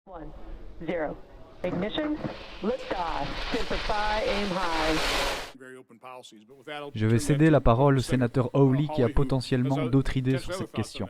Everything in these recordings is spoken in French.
1, 0. Ignition, liftoff. Semper Fi, aim high. Je vais céder la parole au sénateur Hawley qui a potentiellement d'autres idées sur cette question.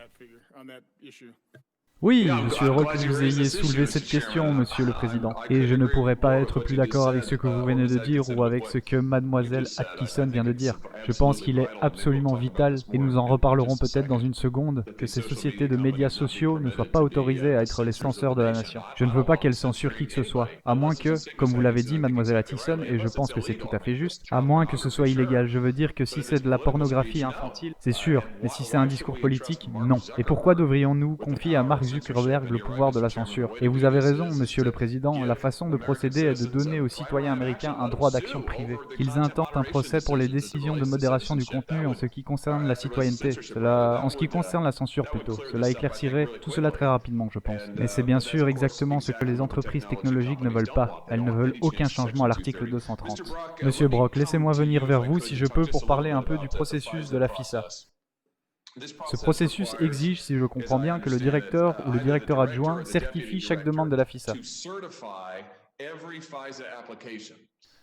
Oui, je suis heureux que vous ayez soulevé cette question, Monsieur le Président. Et je ne pourrais pas être plus d'accord avec ce que vous venez de dire ou avec ce que Mademoiselle Atkinson vient de dire. Je pense qu'il est absolument vital, et nous en reparlerons peut-être dans une seconde, que ces sociétés de médias sociaux ne soient pas autorisées à être les censeurs de la nation. Je ne veux pas qu'elles censurent qui que ce soit, à moins que, comme vous l'avez dit, Mademoiselle Atkinson, et je pense que c'est tout à fait juste, à moins que ce soit illégal. Je veux dire que si c'est de la pornographie infantile, c'est sûr, mais si c'est un discours politique, non. Et pourquoi devrions-nous confier à Mark Zuckerberg le pouvoir de la censure? Et vous avez raison, Monsieur le Président, la façon de procéder est de donner aux citoyens américains un droit d'action privé. Qu'ils intentent un procès pour les décisions de modération du contenu en ce qui concerne la citoyenneté. En ce qui concerne la censure plutôt. Cela éclaircirait tout cela très rapidement, je pense. Mais c'est bien sûr exactement ce que les entreprises technologiques ne veulent pas. Elles ne veulent aucun changement à l'article 230. Monsieur Brock, laissez-moi venir vers vous si je peux pour parler un peu du processus de la FISA. Ce processus exige, si je comprends bien, que le directeur ou le directeur adjoint certifie chaque demande de la FISA.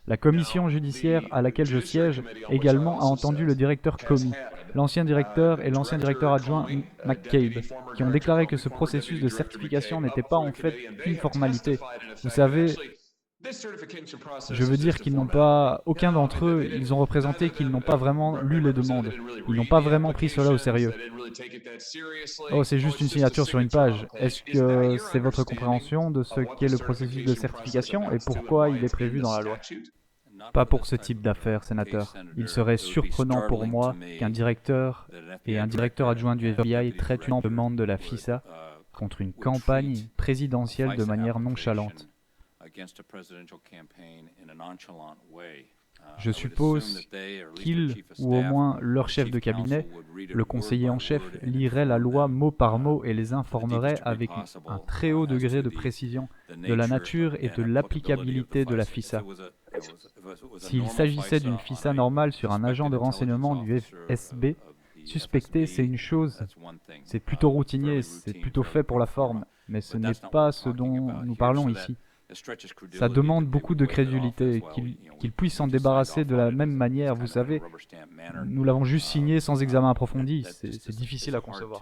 La commission judiciaire à laquelle je siège également a entendu le directeur Comey, l'ancien directeur et l'ancien directeur adjoint McCabe, qui ont déclaré que ce processus de certification n'était pas en fait qu'une formalité. Vous savez, je veux dire qu'ils n'ont pas, aucun d'entre eux, ils ont représenté qu'ils n'ont pas vraiment lu les demandes. Ils n'ont pas vraiment pris cela au sérieux. Oh, c'est juste une signature sur une page. Est-ce que c'est votre compréhension de ce qu'est le processus de certification et pourquoi il est prévu dans la loi? Pas pour ce type d'affaires, sénateur. Il serait surprenant pour moi qu'un directeur et un directeur adjoint du FBI traitent une demande de la FISA contre une campagne présidentielle de manière nonchalante. Je suppose qu'ils, ou au moins leur chef de cabinet, le conseiller en chef, lirait la loi mot par mot et les informerait avec un très haut degré de précision de la nature et de l'applicabilité de la FISA. S'il s'agissait d'une FISA normale sur un agent de renseignement du FSB, suspecté, c'est une chose, c'est plutôt routinier, c'est plutôt fait pour la forme, mais ce n'est pas ce dont nous parlons ici. Ça demande beaucoup de crédulité, qu'il puisse s'en débarrasser de la même manière, vous savez. Nous l'avons juste signé sans examen approfondi, c'est difficile à concevoir.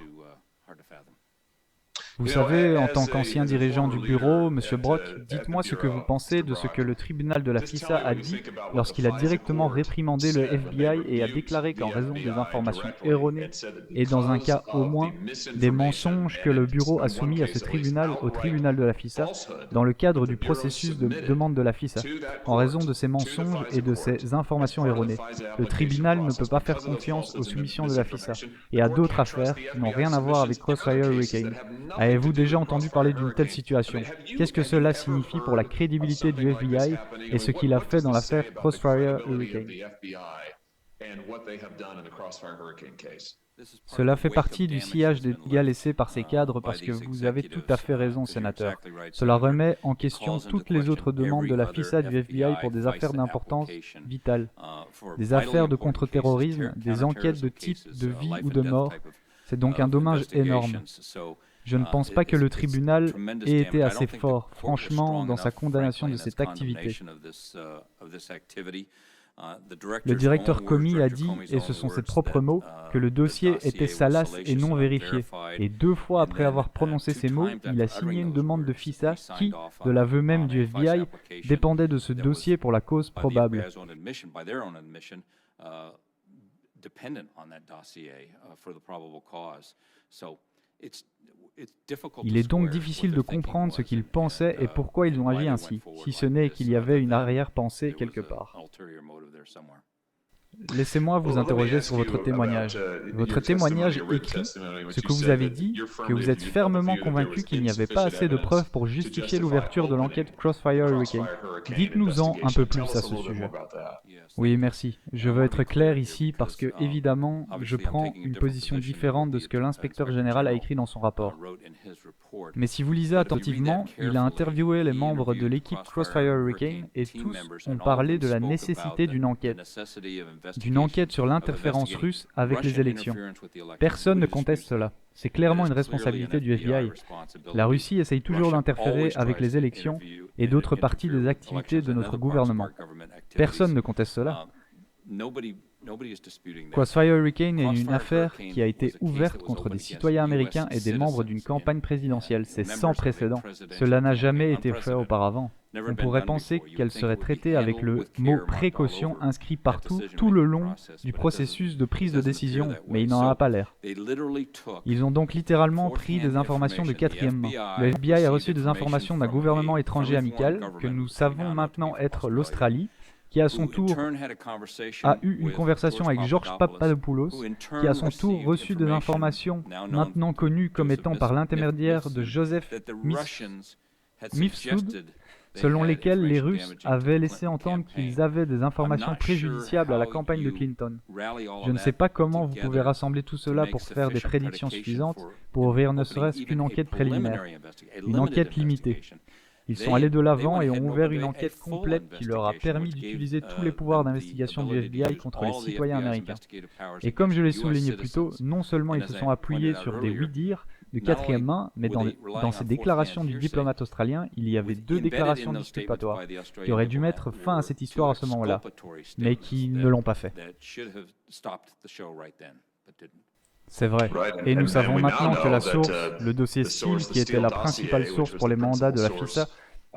Vous savez, en tant qu'ancien dirigeant du bureau, Monsieur Brock, dites-moi ce que vous pensez de ce que le tribunal de la FISA a dit lorsqu'il a directement réprimandé le FBI et a déclaré qu'en raison des informations erronées et dans un cas au moins des mensonges que le bureau a soumis à ce tribunal au tribunal de la FISA dans le cadre du processus de demande de la FISA, en raison de ces mensonges et de ces informations erronées. Le tribunal ne peut pas faire confiance aux soumissions de la FISA et à d'autres affaires qui n'ont rien à voir avec Crossfire Hurricane. Avez-vous déjà entendu parler d'une telle situation? Qu'est-ce que cela signifie pour la crédibilité du FBI et ce qu'il a fait dans l'affaire Crossfire Hurricane? Cela fait partie du sillage des dégâts laissés par ces cadres parce que vous avez tout à fait raison, sénateur. Cela remet en question toutes les autres demandes de la FISA du FBI pour des affaires d'importance vitale, des affaires de contre-terrorisme, des enquêtes de type de vie ou de mort. C'est donc un dommage énorme. Je ne pense pas que le tribunal ait été assez fort, franchement, dans sa condamnation de cette activité. Le directeur Comey a dit, et ce sont ses propres mots, que le dossier était salace et non vérifié. Et 2 fois après avoir prononcé ces mots, il a signé une demande de FISA qui, de l'aveu même du FBI, dépendait de ce dossier pour la cause probable. Il est donc difficile de comprendre ce qu'ils pensaient et pourquoi ils ont agi ainsi, si ce n'est qu'il y avait une arrière-pensée quelque part. Laissez-moi vous interroger sur votre témoignage. Votre témoignage écrit ce que vous avez dit, que vous êtes fermement convaincu qu'il n'y avait pas assez de preuves pour justifier l'ouverture de l'enquête Crossfire Hurricane. Dites-nous-en un peu plus à ce sujet. Oui, merci. Je veux être clair ici parce que, évidemment, je prends une position différente de ce que l'inspecteur général a écrit dans son rapport. Mais si vous lisez attentivement, il a interviewé les membres de l'équipe Crossfire Hurricane et tous ont parlé de la nécessité d'une enquête. d'une enquête sur l'interférence russe avec les élections. Personne ne conteste cela. C'est clairement une responsabilité du FBI. La Russie essaye toujours d'interférer avec les élections et d'autres parties des activités de notre gouvernement. Personne ne conteste cela. Crossfire Hurricane est une affaire qui a été ouverte contre des citoyens américains et des membres d'une campagne présidentielle. C'est sans précédent. Cela n'a jamais été fait auparavant. On pourrait penser qu'elle serait traitée avec le mot « précaution » inscrit partout, tout le long du processus de prise de décision, mais il n'en a pas l'air. Ils ont donc littéralement pris des informations de quatrième main. Le FBI a reçu des informations d'un gouvernement étranger amical, que nous savons maintenant être l'Australie, qui à son tour a eu une conversation avec George Papadopoulos, qui à son tour reçu des informations maintenant connues comme étant par l'intermédiaire de Joseph Mifsud, selon lesquelles les Russes avaient laissé entendre qu'ils avaient des informations préjudiciables à la campagne de Clinton. Je ne sais pas comment vous pouvez rassembler tout cela pour faire des prédictions suffisantes pour ouvrir ne serait-ce qu'une enquête préliminaire, une enquête limitée. Ils sont allés de l'avant et ont ouvert une enquête complète qui leur a permis d'utiliser tous les pouvoirs d'investigation du FBI contre les citoyens américains. Et comme je l'ai souligné plus tôt, non seulement ils se sont appuyés sur des oui-dire de quatrième main, mais dans ces déclarations du diplomate australien, il y avait 2 déclarations disculpatoires qui auraient dû mettre fin à cette histoire à ce moment-là, mais qui ne l'ont pas fait. C'est vrai. Et nous savons maintenant que la source, le dossier Steele, qui était la principale source pour les mandats de la FISA,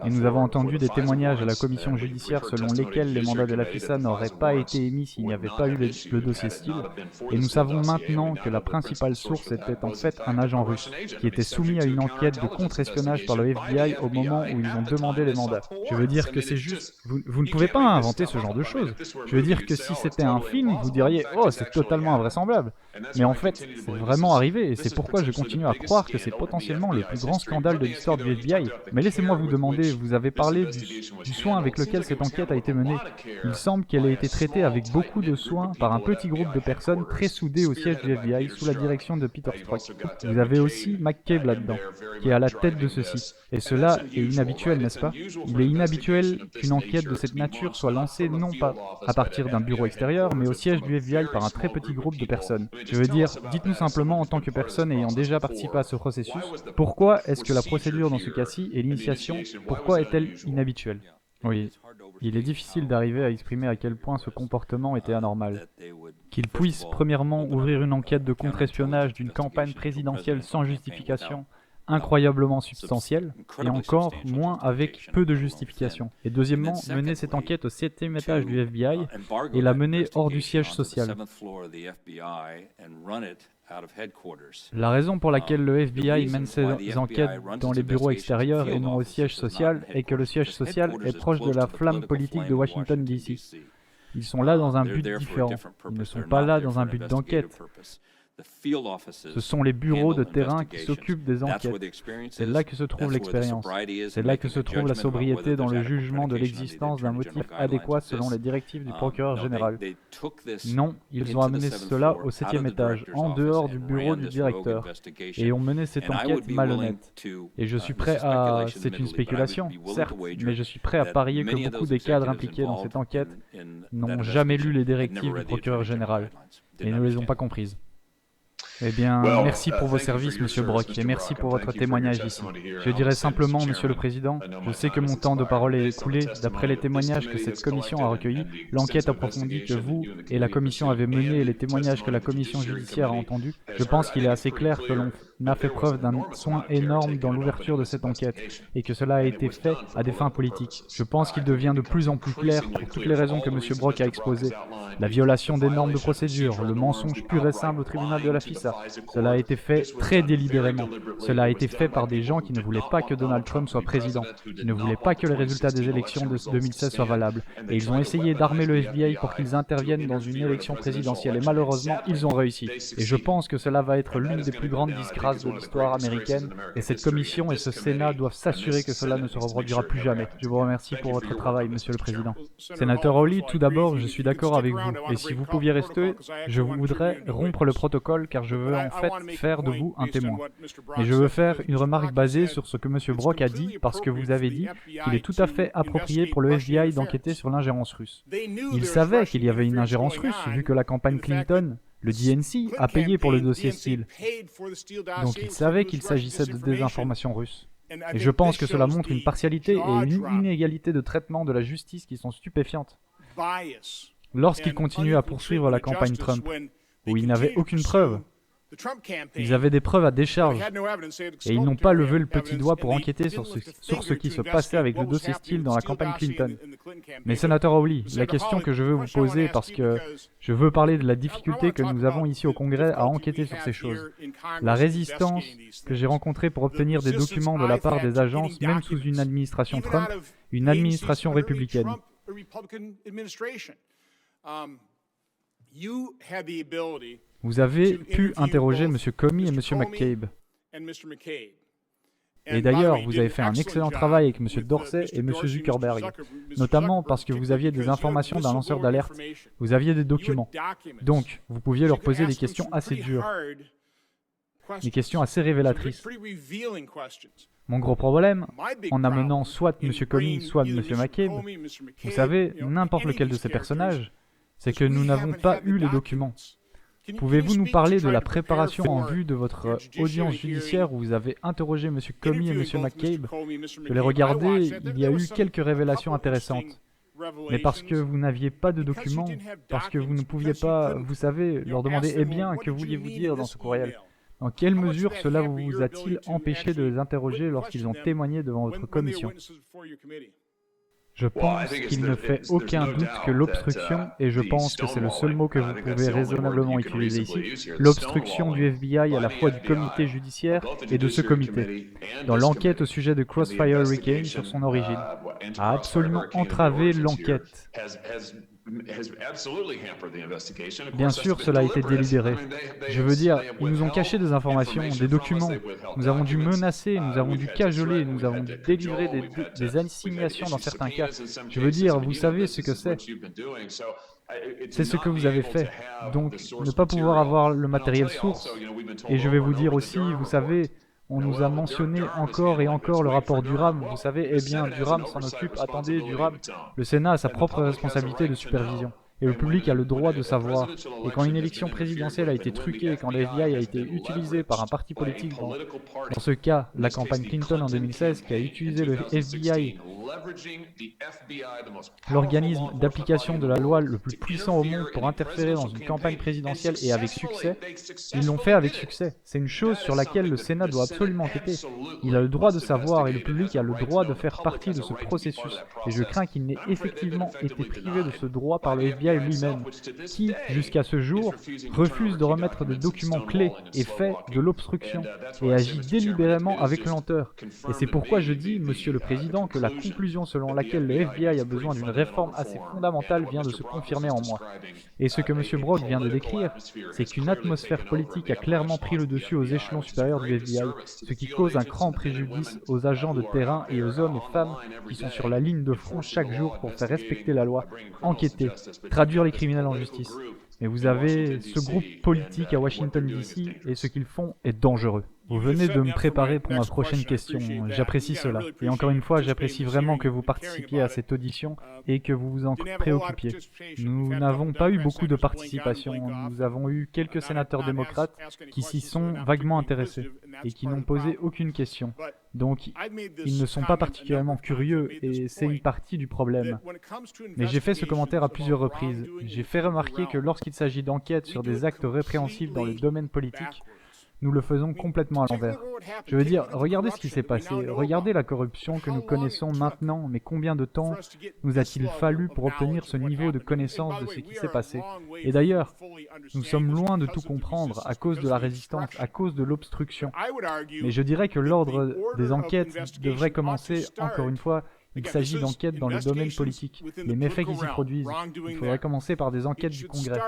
et nous avons entendu des témoignages à la commission judiciaire selon lesquels les mandats de la FISA n'auraient pas été émis s'il n'y avait pas eu le dossier Steele. Et nous savons maintenant que la principale source était en fait un agent russe, qui était soumis à une enquête de contre-espionnage par le FBI au moment où ils ont demandé les mandats. Je veux dire que c'est juste... Vous ne pouvez pas inventer ce genre de choses. Je veux dire que si c'était un film, vous diriez « Oh, c'est totalement invraisemblable ». Mais en fait, c'est vraiment arrivé, et c'est pourquoi je continue à croire que c'est potentiellement le plus grand scandale de l'histoire du FBI. Mais laissez-moi vous demander, vous avez parlé du soin avec lequel cette enquête a été menée. Il semble qu'elle ait été traitée avec beaucoup de soin par un petit groupe de personnes très soudées au siège du FBI sous la direction de Peter Strzok. Vous avez aussi McCabe là-dedans, qui est à la tête de ceci. Et cela est inhabituel, n'est-ce pas? Il est inhabituel qu'une enquête de cette nature soit lancée non pas à partir d'un bureau extérieur, mais au siège du FBI par un très petit groupe de personnes. Je veux dire, dites-nous simplement en tant que personne ayant déjà participé à ce processus, pourquoi est-ce que la procédure dans ce cas-ci et l'initiation, pourquoi est-elle inhabituelle? Oui, il est difficile d'arriver à exprimer à quel point ce comportement était anormal. Qu'ils puissent premièrement ouvrir une enquête de contre-espionnage d'une campagne présidentielle sans justification, incroyablement substantielle, et encore moins avec peu de justification. Et deuxièmement, mener cette enquête au 7e étage du FBI et la mener hors du siège social. La raison pour laquelle le FBI mène ses enquêtes dans les bureaux extérieurs et non au siège social est que le siège social est proche de la flamme politique de Washington DC. Ils sont là dans un but différent. Ils ne sont pas là dans un but d'enquête. Ce sont les bureaux de terrain qui s'occupent des enquêtes. C'est là que se trouve l'expérience. C'est là que se trouve la sobriété dans le jugement de l'existence d'un motif adéquat selon les directives du procureur général. Non, ils ont amené cela au 7e étage, en dehors du bureau du directeur, et ont mené cette enquête malhonnête. Et je suis prêt à... C'est une spéculation, certes, mais je suis prêt à parier que beaucoup des cadres impliqués dans cette enquête n'ont jamais lu les directives du procureur général, et ne les ont pas comprises. Eh bien, merci pour vos services, Monsieur Brock, et merci pour votre témoignage ici. Je dirais simplement, Monsieur le Président, je sais que mon temps de parole est écoulé. D'après les témoignages que cette commission a recueillis, l'enquête approfondie que vous et la commission avez menée et les témoignages que la commission judiciaire a entendus, je pense qu'il est assez clair que l'on a fait preuve d'un soin énorme dans l'ouverture de cette enquête, et que cela a été fait à des fins politiques. Je pense qu'il devient de plus en plus clair pour toutes les raisons que Monsieur Brock a exposées. La violation des normes de procédure, le mensonge pur et simple au tribunal de la FISA. Cela a été fait très délibérément. Cela a été fait par des gens qui ne voulaient pas que Donald Trump soit président, qui ne voulaient pas que les résultats des élections de 2016 soient valables. Et ils ont essayé d'armer le FBI pour qu'ils interviennent dans une élection présidentielle. Et malheureusement, ils ont réussi. Et je pense que cela va être l'une des plus grandes disgrâces traces de l'histoire américaine, et cette commission et ce Sénat doivent s'assurer que cela ne se reproduira plus jamais. Je vous remercie pour votre travail, Monsieur le Président. Sénateur Hawley, tout d'abord, je suis d'accord avec vous, et si vous pouviez rester, je voudrais rompre le protocole car je veux en fait faire de vous un témoin. Mais je veux faire une remarque basée sur ce que M. Brock a dit, parce que vous avez dit qu'il est tout à fait approprié pour le FBI d'enquêter sur l'ingérence russe. Il savait qu'il y avait une ingérence russe, vu que la campagne Clinton, le DNC, a payé pour le dossier Steele. Donc il savait qu'il s'agissait de désinformation russe. Et je pense que cela montre une partialité et une inégalité de traitement de la justice qui sont stupéfiantes. Lorsqu'ils continuent à poursuivre la campagne Trump, où ils n'avaient aucune preuve, ils avaient des preuves à décharge, et ils n'ont pas levé le petit doigt pour enquêter sur ce qui se passait avec le dossier Steele dans la campagne Clinton. Mais sénateur Hawley, la question que je veux vous poser, parce que je veux parler de la difficulté que nous avons ici au Congrès à enquêter sur ces choses. La résistance que j'ai rencontrée pour obtenir des documents de la part des agences, même sous une administration Trump, une administration républicaine. Vous avez pu interroger M. Comey et M. McCabe. Et d'ailleurs, vous avez fait un excellent travail avec M. Dorsey et M. Zuckerberg, notamment parce que vous aviez des informations d'un lanceur d'alerte, vous aviez des documents. Donc, vous pouviez leur poser des questions assez dures, des questions assez révélatrices. Mon gros problème, en amenant soit M. Comey, soit M. McCabe, vous savez, n'importe lequel de ces personnages, c'est que nous n'avons pas eu les documents. Pouvez-vous nous parler de la préparation en vue de votre audience judiciaire où vous avez interrogé M. Comey et M. McCabe? Je l'ai regardé, il y a eu quelques révélations intéressantes. Mais parce que vous n'aviez pas de documents, parce que vous ne pouviez pas, vous savez, leur demander « Eh bien, que vouliez-vous dire dans ce courriel ?» Dans quelle mesure cela vous a-t-il empêché de les interroger lorsqu'ils ont témoigné devant votre commission? Je pense qu'il ne fait aucun doute que l'obstruction, et je pense que c'est le seul mot que vous pouvez raisonnablement utiliser ici, l'obstruction du FBI à la fois du comité judiciaire et de ce comité, dans l'enquête au sujet de Crossfire Hurricane sur son origine, a absolument entravé l'enquête. Bien sûr, cela a été délibéré. Je veux dire, ils nous ont caché des informations, des documents. Nous avons dû menacer, nous avons dû cajoler, nous avons dû délivrer des assignations dans certains cas. Je veux dire, vous savez ce que c'est. C'est ce que vous avez fait. Donc, ne pas pouvoir avoir le matériel source. Et je vais vous dire aussi, vous savez, on nous a mentionné encore et encore le rapport Durham. Vous savez, eh bien, Durham s'en occupe. Attendez, Durham. Le Sénat a sa propre responsabilité de supervision. Et le public a le droit de savoir. Et quand une élection présidentielle a été truquée, quand le FBI a été utilisé par un parti politique, dans ce cas, la campagne Clinton en 2016, qui a utilisé le FBI, l'organisme d'application de la loi le plus puissant au monde pour interférer dans une campagne présidentielle et avec succès, ils l'ont fait avec succès. C'est une chose sur laquelle le Sénat doit absolument enquêter. Il a le droit de savoir et le public a le droit de faire partie de ce processus. Et je crains qu'il n'ait effectivement été privé de ce droit par le FBI lui-même, qui, jusqu'à ce jour, refuse de remettre des documents clés et fait de l'obstruction et agit délibérément avec lenteur. Et c'est pourquoi je dis, Monsieur le Président, que la conclusion selon laquelle le FBI a besoin d'une réforme assez fondamentale vient de se confirmer en moi. Et ce que M. Brock vient de décrire, c'est qu'une atmosphère politique a clairement pris le dessus aux échelons supérieurs du FBI, ce qui cause un grand préjudice aux agents de terrain et aux hommes et femmes qui sont sur la ligne de front chaque jour pour faire respecter la loi, enquêter, traduire les criminels en justice. Mais vous avez ce groupe politique à Washington DC et ce qu'ils font est dangereux. Vous venez de me préparer pour ma prochaine question, j'apprécie cela. Et encore une fois, j'apprécie vraiment que vous participiez à cette audition et que vous vous en préoccupiez. Nous n'avons pas eu beaucoup de participation, nous avons eu quelques sénateurs démocrates qui s'y sont vaguement intéressés et qui n'ont posé aucune question. Donc, ils ne sont pas particulièrement curieux et c'est une partie du problème. Mais j'ai fait ce commentaire à plusieurs reprises. J'ai fait remarquer que lorsqu'il s'agit d'enquêtes sur des actes répréhensibles dans le domaine politique, nous le faisons complètement à l'envers. Je veux dire, regardez ce qui s'est passé, regardez la corruption que nous connaissons maintenant, mais combien de temps nous a-t-il fallu pour obtenir ce niveau de connaissance de ce qui s'est passé? Et d'ailleurs, nous sommes loin de tout comprendre à cause de la résistance, à cause de l'obstruction. Mais je dirais que l'ordre des enquêtes devrait commencer, encore une fois, Il s'agit d'enquêtes dans le domaine politique, les méfaits qui s'y produisent. Il faudrait commencer par des enquêtes du Congrès.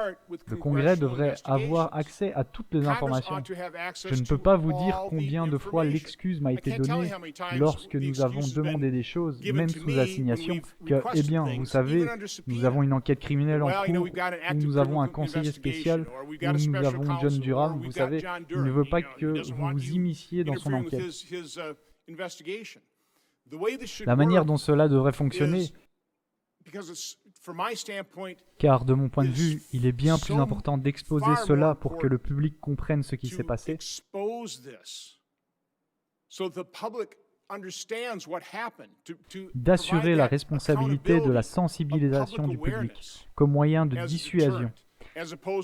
Le Congrès devrait avoir accès à toutes les informations. Je ne peux pas vous dire combien de fois l'excuse m'a été donnée lorsque nous avons demandé des choses, même sous assignation, que, eh bien, vous savez, nous avons une enquête criminelle en cours, ou nous avons un conseiller spécial, ou nous avons John Durham, vous savez, il ne veut pas que vous vous immisciez dans son enquête. La manière dont cela devrait fonctionner, car de mon point de vue, il est bien plus important d'exposer cela pour que le public comprenne ce qui s'est passé, d'assurer la responsabilité de la sensibilisation du public comme moyen de dissuasion,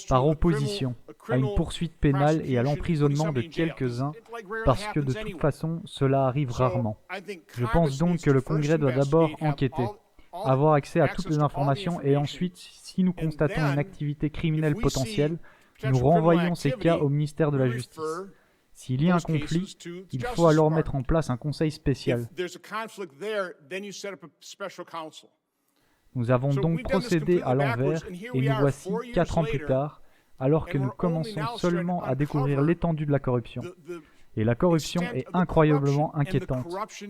par opposition à une poursuite pénale et à l'emprisonnement de quelques-uns, parce que de toute façon, cela arrive rarement. Je pense donc que le Congrès doit d'abord enquêter, avoir accès à toutes les informations et ensuite, si nous constatons une activité criminelle potentielle, nous renvoyons ces cas au ministère de la Justice. S'il y a un conflit, il faut alors mettre en place un conseil spécial. Nous avons donc procédé à l'envers et nous voici 4 ans plus tard, alors que nous commençons seulement à découvrir l'étendue de la corruption. Et la corruption est incroyablement inquiétante.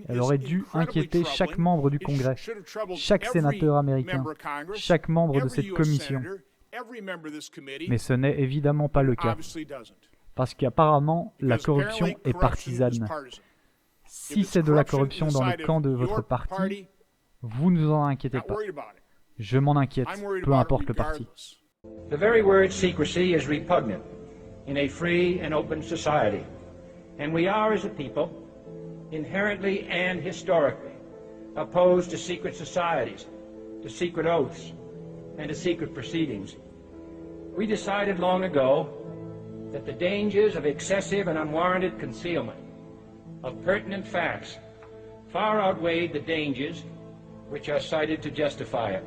Elle aurait dû inquiéter chaque membre du Congrès, chaque sénateur américain, chaque membre de cette commission. Mais ce n'est évidemment pas le cas, parce qu'apparemment la corruption est partisane. Si c'est de la corruption dans le camp de votre parti, vous ne vous en inquiétez pas. Je m'en inquiète, peu importe le parti. The very word secrecy is repugnant in a free and open society. And we are, as a people, inherently and historically opposed to secret societies, to secret oaths, and to secret proceedings. We decided long ago that the dangers of excessive and unwarranted concealment of pertinent facts far outweighed the dangers which are cited to justify it.